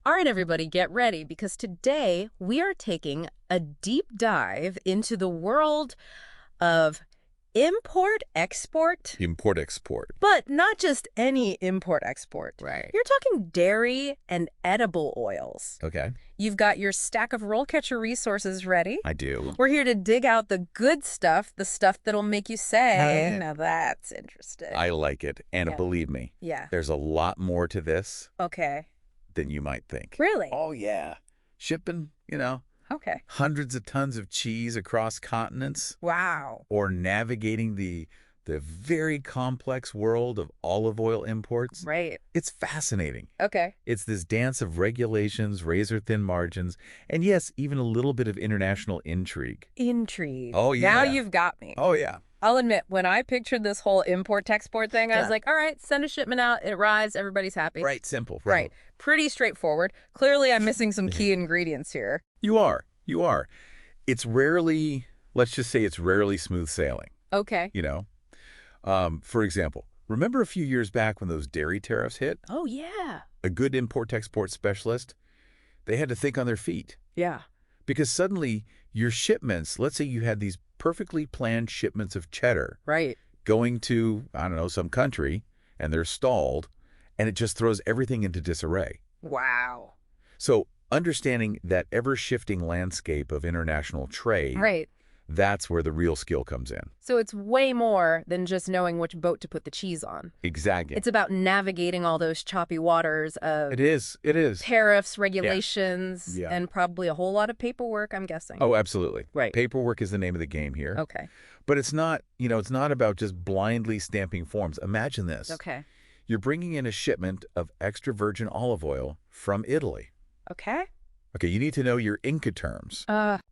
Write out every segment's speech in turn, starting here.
All right, everybody, get ready because today we are taking a deep dive into the world of import-export, Import-export. but not just any import-export. Right. You're talking dairy and edible oils. Okay. You've got your stack of RoleCatcher resources ready. I do. We're here to dig out the good stuff, the stuff that'll make you say, now that's interesting. I like it. And Yeah. believe me, Yeah. there's a lot more to this Okay. than you might think. Really? Oh, yeah. Shipping, Okay. hundreds of tons of cheese across continents, Wow. or navigating the very complex world of olive oil imports. Right. It's fascinating. Okay. It's this dance of regulations, razor-thin margins, and yes, even a little bit of international intrigue. Intrigue. Oh, yeah. Now you've got me. Oh, yeah. I'll admit, when I pictured this whole import-export thing, I was like, all right, send a shipment out, it arrives, everybody's happy. Right, simple. Right. Pretty straightforward. Clearly, I'm missing some key ingredients here. You are. It's rarely, let's just say it's rarely smooth sailing, Okay. For example, remember a few years back when those dairy tariffs hit? Oh, yeah. A good import-export specialist, they had to think on their feet. Yeah. Because suddenly your shipments, let's say you had these perfectly planned shipments of cheddar Right. going to, I don't know, some country, and they're stalled, and it just throws everything into disarray. Wow. So understanding that ever-shifting landscape of international trade, Right. that's where the real skill comes in. So it's way more than just knowing which boat to put the cheese on. Exactly. It's about navigating all those choppy waters of It is. tariffs, regulations, Yeah. and probably a whole lot of paperwork, I'm guessing. Oh, absolutely. Right. Paperwork is the name of the game here. Okay. But it's not, it's not about just blindly stamping forms. Imagine this. Okay. You're bringing in a shipment of extra virgin olive oil from Italy. Okay. Okay, you need to know your Incoterms.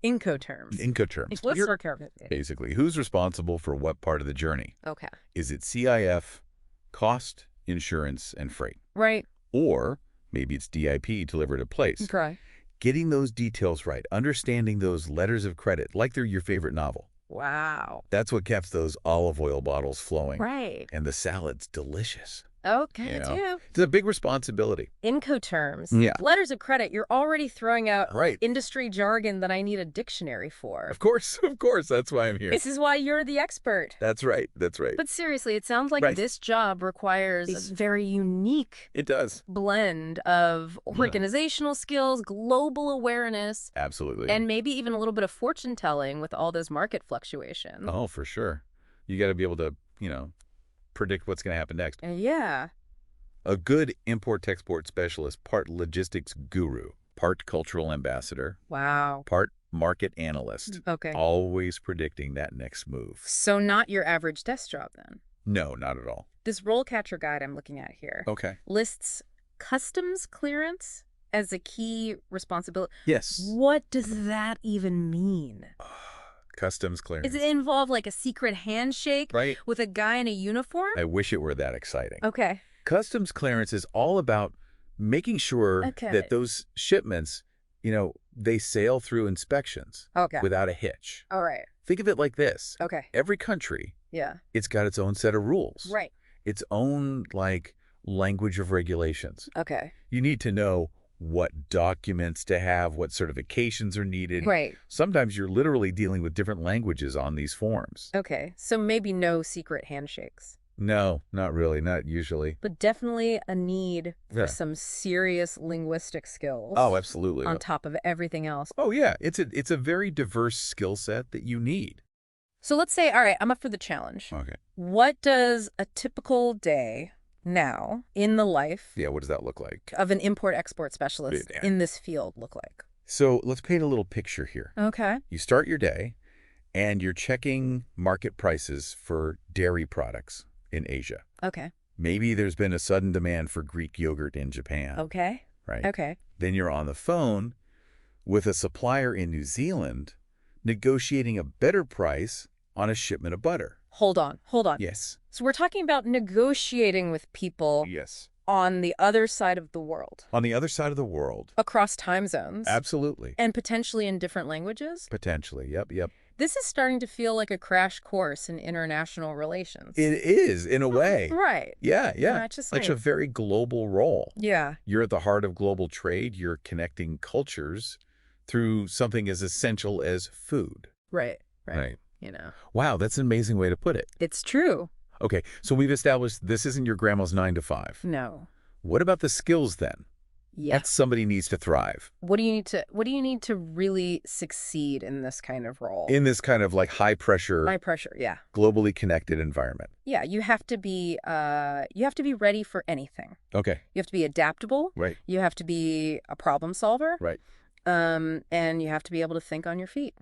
Incoterms. Incoterms. Let's start carefully. Basically, who's responsible for what part of the journey? Okay. Is it CIF, cost, insurance, and freight? Right. Or maybe it's DIP, delivered at place. Okay. Getting those details right, understanding those letters of credit like they're your favorite novel. Wow. That's what keeps those olive oil bottles flowing. Right. And the salad's delicious. Okay, You know? too. It's a big responsibility. Incoterms. Yeah. Letters of credit. You're already throwing out Right. industry jargon that I need a dictionary for. Of course. That's why I'm here. This is why you're the expert. That's right. But seriously, it sounds like Right. this job requires a very unique It does. blend of organizational skills, global awareness, Absolutely. and maybe even a little bit of fortune telling with all those market fluctuations. Oh, for sure. You got to be able to, predict what's going to happen next. Yeah. A good import-export specialist, part logistics guru, part cultural ambassador, Wow. part market analyst, Okay. always predicting that next move. So not your average desk job then. No, not at all. This RoleCatcher guide I'm looking at here Okay. lists customs clearance as a key responsibility. Yes. What does that even mean? Customs clearance. Does it involve like a secret handshake Right. with a guy in a uniform? I wish it were that exciting. Okay. Customs clearance is all about making sure Okay. that those shipments, they sail through inspections Okay. without a hitch. All right. Think of it like this. Okay. Every country, Yeah. it's got its own set of rules. Right. Its own, language of regulations. Okay. You need to know what documents to have, what certifications are needed. Right. Sometimes you're literally dealing with different languages on these forms. Okay. So maybe no secret handshakes, No, not really, not usually. but definitely a need for Yeah. some serious linguistic skills. Oh, absolutely. On top of everything else. Oh, yeah. It's a very diverse skill set that you need. So let's say, all right, I'm up for the challenge. Okay. What does a typical day now in the life Yeah, what does that look like? of an import-export specialist Yeah. in this field look like? So let's paint a little picture here. Okay. You start your day, and you're checking market prices for dairy products in Asia. Okay. Maybe there's been a sudden demand for Greek yogurt in Japan. Okay. Right? Okay. Then you're on the phone with a supplier in New Zealand negotiating a better price on a shipment of butter. Hold on. Yes. So we're talking about negotiating with people Yes. on the other side of the world, On the other side of the world. across time zones, Absolutely. and potentially in different languages. Potentially. Yep. This is starting to feel like a crash course in international relations. It is, in a way. Right. Yeah, yeah. Not just Like a very global role. Yeah. You're at the heart of global trade. You're connecting cultures through something as essential as food. Right. Right. You know. Wow, that's an amazing way to put it. It's true. Okay, so we've established this isn't your grandma's 9 to 5. No. What about the skills then? Yeah. That somebody needs to thrive. What do you need to really succeed in this kind of role? In this kind of like high pressure, Yeah. globally connected environment. Yeah, you have to be ready for anything. Okay. You have to be adaptable. Right. You have to be a problem solver. Right. And you have to be able to think on your feet.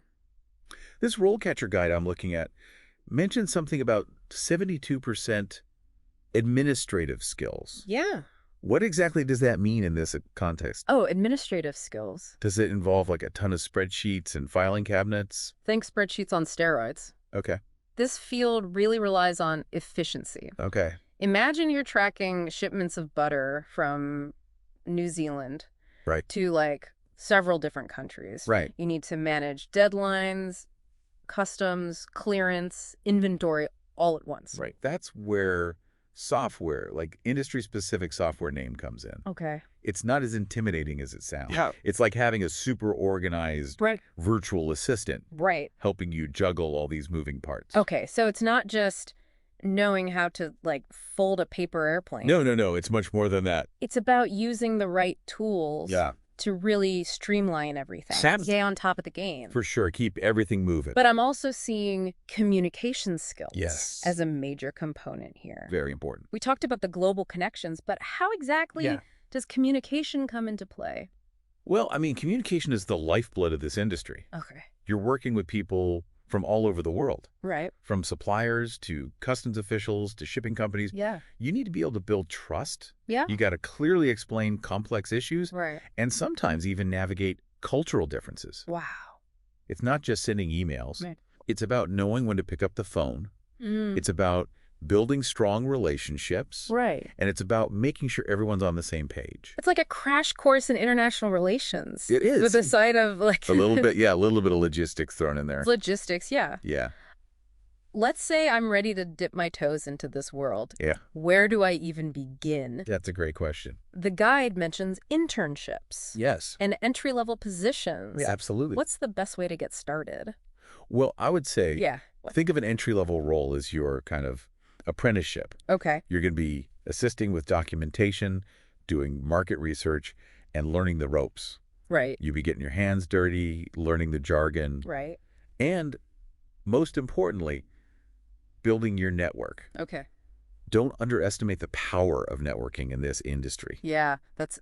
This RoleCatcher guide I'm looking at mentioned something about 72% administrative skills. Yeah. What exactly does that mean in this context? Oh, administrative skills. Does it involve like a ton of spreadsheets and filing cabinets? Think spreadsheets on steroids. Okay. This field really relies on efficiency. Okay. Imagine you're tracking shipments of butter from New Zealand Right. to like several different countries. Right. You need to manage deadlines, customs, clearance, inventory all at once. Right. That's where software, like industry-specific software name comes in. Okay. It's not as intimidating as it sounds. Yeah. It's like having a super organized Right. virtual assistant Right. helping you juggle all these moving parts. Okay, so it's not just knowing how to like fold a paper airplane. No. It's much more than that. It's about using the right tools to really streamline everything. Stay on top of the game. For sure. Keep everything moving. But I'm also seeing communication skills Yes. as a major component here. Very important. We talked about the global connections, but how exactly does communication come into play? Well, I mean, communication is the lifeblood of this industry. Okay. You're working with people from all over the world. Right. From suppliers to customs officials to shipping companies. Yeah. You need to be able to build trust. Yeah. You got to clearly explain complex issues. Right. And sometimes even navigate cultural differences. Wow. It's not just sending emails. Right. It's about knowing when to pick up the phone. Mm. It's about building strong relationships. Right. And it's about making sure everyone's on the same page. It's like a crash course in international relations. It is. With a side of like... a little bit of logistics thrown in there. Logistics, yeah. Yeah. Let's say I'm ready to dip my toes into this world. Yeah. Where do I even begin? That's a great question. The guide mentions internships. Yes. And entry-level positions. Yeah, absolutely. What's the best way to get started? Well, I would say, Yeah. think of an entry-level role as your kind of apprenticeship. Okay. You're going to be assisting with documentation, doing market research, and learning the ropes. Right. You'll be getting your hands dirty, learning the jargon, Right. and most importantly, building your network. Okay. Don't underestimate the power of networking in this industry. Yeah, that's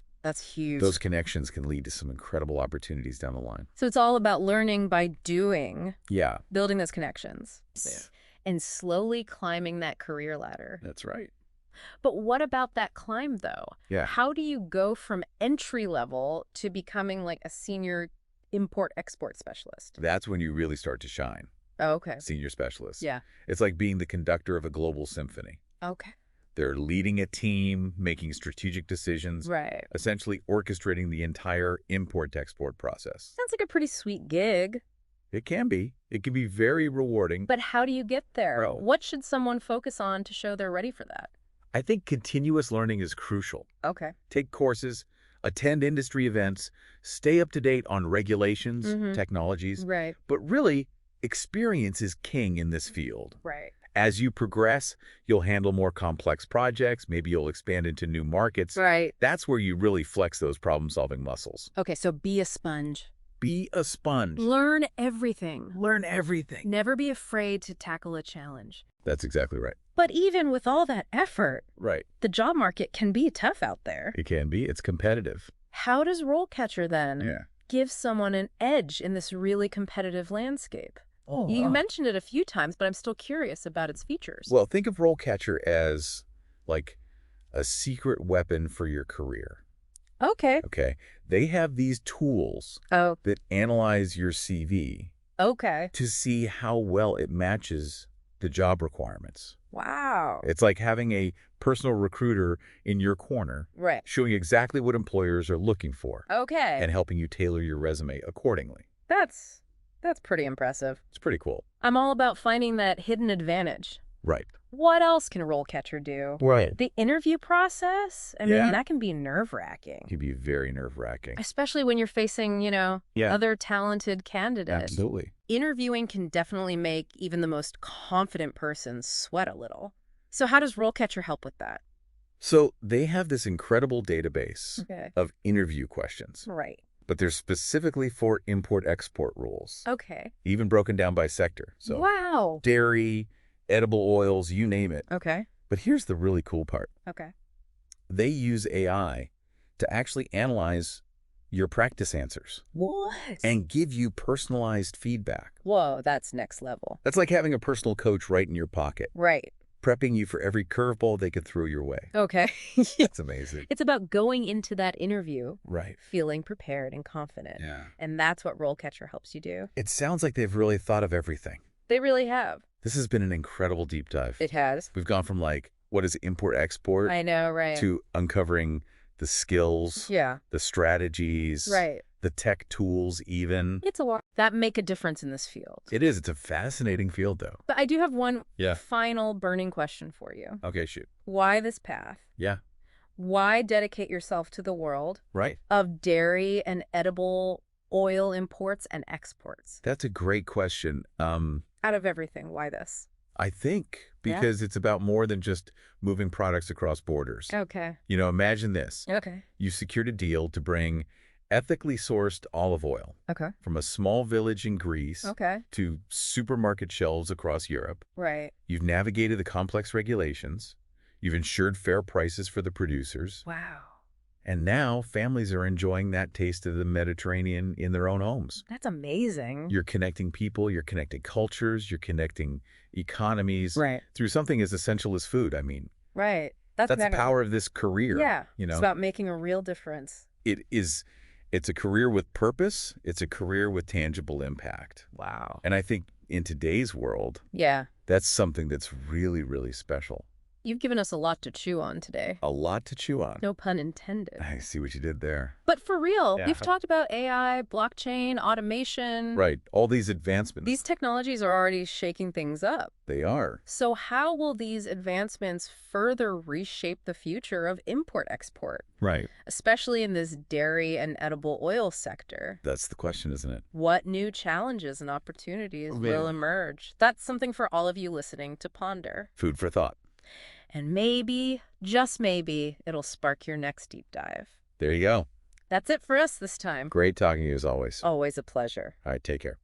huge. Those connections can lead to some incredible opportunities down the line. So it's all about learning by doing. Yeah. Building those connections. Yeah. And slowly climbing that career ladder. That's right. But what about that climb, though? Yeah. How do you go from entry level to becoming like a senior import-export specialist? That's when you really start to shine. Oh, okay. Senior specialist. Yeah. It's like being the conductor of a global symphony. Okay. They're leading a team, making strategic decisions, Right. essentially orchestrating the entire import-export process. Sounds like a pretty sweet gig. It can be. It can be very rewarding. But how do you get there? Oh. What should someone focus on to show they're ready for that? I think continuous learning is crucial. Okay. Take courses, attend industry events, stay up to date on regulations, technologies. Right. But really, experience is king in this field. Right. As you progress, you'll handle more complex projects. Maybe you'll expand into new markets. Right. That's where you really flex those problem-solving muscles. Okay, so be a sponge. Be a sponge. Learn everything. Learn everything. Never be afraid to tackle a challenge. That's exactly right. But even with all that effort, Right. the job market can be tough out there. It can be. It's competitive. How does RoleCatcher then give someone an edge in this really competitive landscape? Oh, You mentioned it a few times, but I'm still curious about its features. Well, think of RoleCatcher as like a secret weapon for your career. Okay. Okay. They have these tools Oh, that analyze your CV okay. to see how well it matches the job requirements. Wow. It's like having a personal recruiter in your corner, Right. showing exactly what employers are looking for Okay. and helping you tailor your resume accordingly. That's That's pretty impressive. It's pretty cool. I'm all about finding that hidden advantage. Right. What else can RoleCatcher do? Right. The interview process? I mean, that can be nerve-wracking. Can be very nerve-wracking. Especially when you're facing, other talented candidates. Absolutely. Interviewing can definitely make even the most confident person sweat a little. So how does RoleCatcher help with that? So they have this incredible database Okay. of interview questions, Right. but they're specifically for import-export rules, Okay. even broken down by sector. So Wow. dairy, edible oils, you name it. Okay. But here's the really cool part. Okay. They use AI to actually analyze your practice answers What? and give you personalized feedback. Whoa, that's next level. That's like having a personal coach right in your pocket, Right. prepping you for every curveball they could throw your way. Okay. That's amazing. It's about going into that interview Right. feeling prepared and confident. Yeah. And that's what RoleCatcher helps you do. It sounds like they've really thought of everything. They really have. This has been an incredible deep dive. It has. We've gone from what is import-export I know, right. to uncovering the skills, Yeah. the strategies, Right. the tech tools even. It's a lot that make a difference in this field. It is. It's a fascinating field, though. But I do have one Yeah. final burning question for you. Okay, shoot. Why this path? Yeah. Why dedicate yourself to the world Right. of dairy and edible oil imports and exports? That's a great question. Out of everything, why this? I think because it's about more than just moving products across borders. Okay. Imagine this. Okay. You secured a deal to bring ethically sourced olive oil Okay. from a small village in Greece Okay. to supermarket shelves across Europe. Right. You've navigated the complex regulations. You've ensured fair prices for the producers. Wow. And now families are enjoying that taste of the Mediterranean in their own homes. That's amazing. You're connecting people, you're connecting cultures, you're connecting economies Right. through something as essential as food. I mean, Right. that's the power of this career. Yeah. It's about making a real difference. It's a career with purpose. It's a career with tangible impact. Wow. And I think in today's world, Yeah. that's something that's really, really special. You've given us a lot to chew on today. A lot to chew on. No pun intended. I see what you did there. But for real, Yeah. we've talked about AI, blockchain, automation. Right. All these advancements. These technologies are already shaking things up. They are. So how will these advancements further reshape the future of import-export, Right. especially in this dairy and edible oil sector? That's the question, isn't it? What new challenges and opportunities will emerge? That's something for all of you listening to ponder. Food for thought. And maybe, just maybe, it'll spark your next deep dive. There you go. That's it for us this time. Great talking to you as always. Always a pleasure. All right, take care.